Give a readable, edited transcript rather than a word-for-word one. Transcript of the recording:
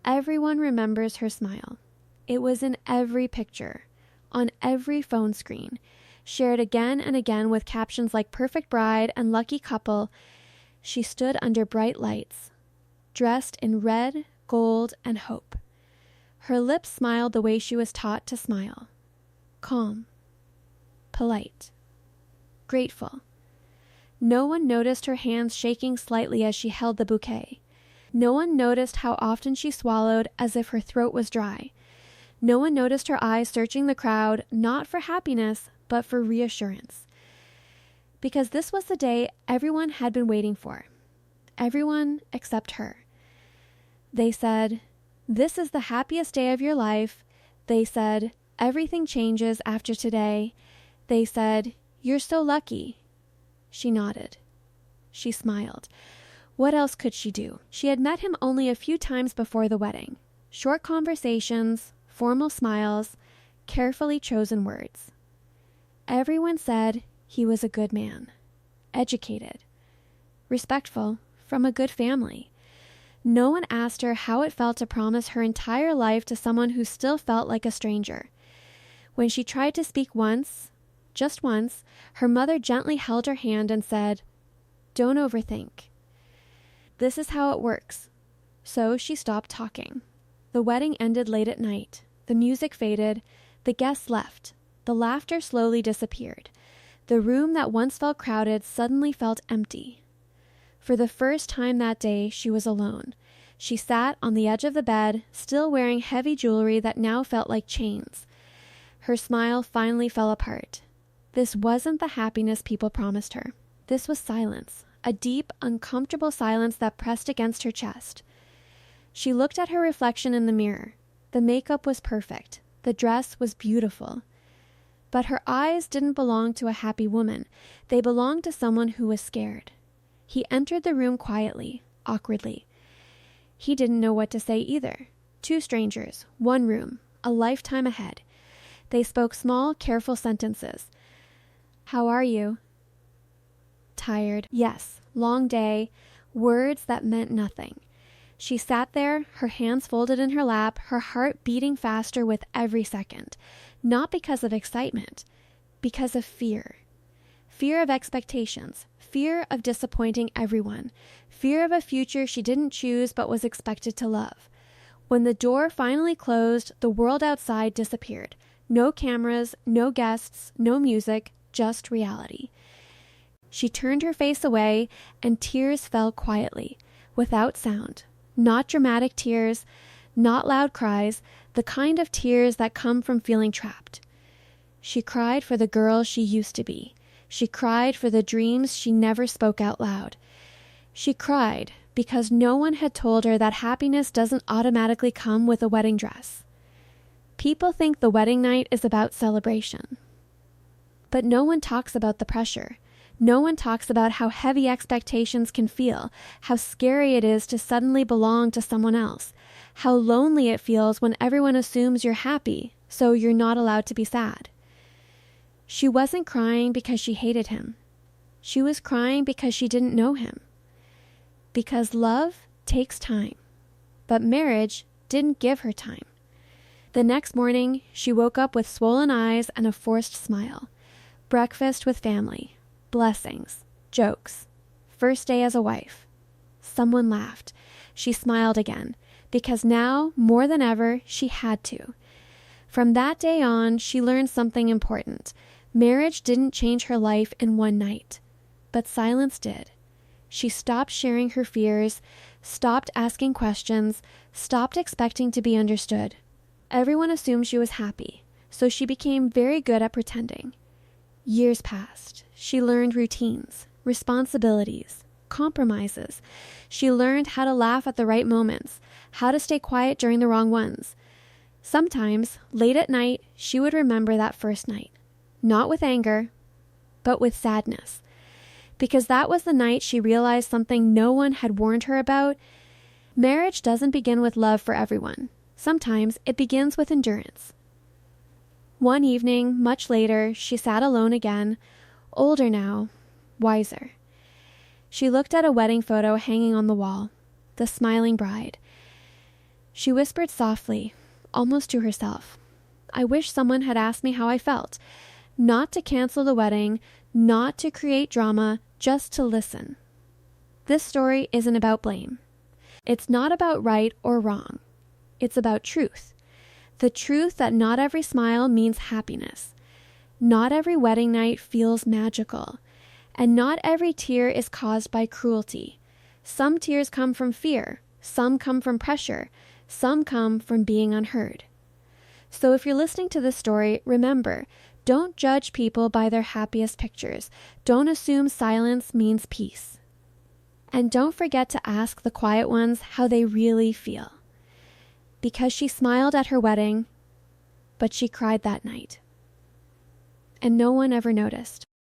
Everyone remembers her smile. It was in every picture, on every phone screen, shared again and again with captions like perfect bride and lucky couple. She stood under bright lights, dressed in red, gold, and hope. Her lips smiled the way she was taught to smile. Calm, polite, grateful. No one noticed her hands shaking slightly as she held the bouquet. No one noticed how often she swallowed as if her throat was dry. No one noticed her eyes searching the crowd, not for happiness, but for reassurance. Because this was the day everyone had been waiting for. Everyone except her. They said, "This is the happiest day of your life." They said, "Everything changes after today." They said, "You're so lucky." She nodded. She smiled. What else could she do? She had met him only a few times before the wedding. Short conversations, formal smiles, carefully chosen words. Everyone said he was a good man, educated, respectful, from a good family. No one asked her how it felt to promise her entire life to someone who still felt like a stranger. When she tried to speak once, just once, her mother gently held her hand and said, "Don't overthink. This is how it works." So she stopped talking. The wedding ended late at night. The music faded. The guests left. The laughter slowly disappeared. The room that once felt crowded suddenly felt empty. For the first time that day, she was alone. She sat on the edge of the bed, still wearing heavy jewelry that now felt like chains. Her smile finally fell apart. This wasn't the happiness people promised her. This was silence. A deep, uncomfortable silence that pressed against her chest. She looked at her reflection in the mirror. The makeup was perfect. The dress was beautiful. But her eyes didn't belong to a happy woman. They belonged to someone who was scared. He entered the room quietly, awkwardly. He didn't know what to say either. Two strangers, one room, a lifetime ahead. They spoke small, careful sentences. "How are you?" Tired. Yes, long day. Words that meant nothing. She sat there, her hands folded in her lap, her heart beating faster with every second. Not because of excitement, because of fear. Fear of expectations. Fear of disappointing everyone. Fear of a future she didn't choose but was expected to love. When the door finally closed, the world outside disappeared. No cameras, no guests, no music, just reality. She turned her face away, and tears fell quietly, without sound. Not dramatic tears, not loud cries, the kind of tears that come from feeling trapped. She cried for the girl she used to be. She cried for the dreams she never spoke out loud. She cried because no one had told her that happiness doesn't automatically come with a wedding dress. People think the wedding night is about celebration. But no one talks about the pressure. No one talks about how heavy expectations can feel, how scary it is to suddenly belong to someone else, how lonely it feels when everyone assumes you're happy, so you're not allowed to be sad. She wasn't crying because she hated him. She was crying because she didn't know him. Because love takes time, but marriage didn't give her time. The next morning, she woke up with swollen eyes and a forced smile. Breakfast with family. Blessings, jokes, first day as a wife. Someone laughed. She smiled again, because now, more than ever, she had to. From that day on, she learned something important. Marriage didn't change her life in one night, but silence did. She stopped sharing her fears, stopped asking questions, stopped expecting to be understood. Everyone assumed she was happy, so she became very good at pretending. Years passed. She learned routines, responsibilities, compromises. She learned how to laugh at the right moments, how to stay quiet during the wrong ones. Sometimes, late at night, she would remember that first night, not with anger, but with sadness. Because that was the night she realized something no one had warned her about. Marriage doesn't begin with love for everyone. Sometimes it begins with endurance. One evening, much later, she sat alone again, older now, wiser. She looked at a wedding photo hanging on the wall, the smiling bride. She whispered softly, almost to herself, "I wish someone had asked me how I felt. Not to cancel the wedding, not to create drama, just to listen." This story isn't about blame. It's not about right or wrong. It's about truth. The truth that not every smile means happiness. Not every wedding night feels magical. And not every tear is caused by cruelty. Some tears come from fear. Some come from pressure. Some come from being unheard. So if you're listening to this story, remember, don't judge people by their happiest pictures. Don't assume silence means peace. And don't forget to ask the quiet ones how they really feel. Because she smiled at her wedding, but she cried that night. And no one ever noticed.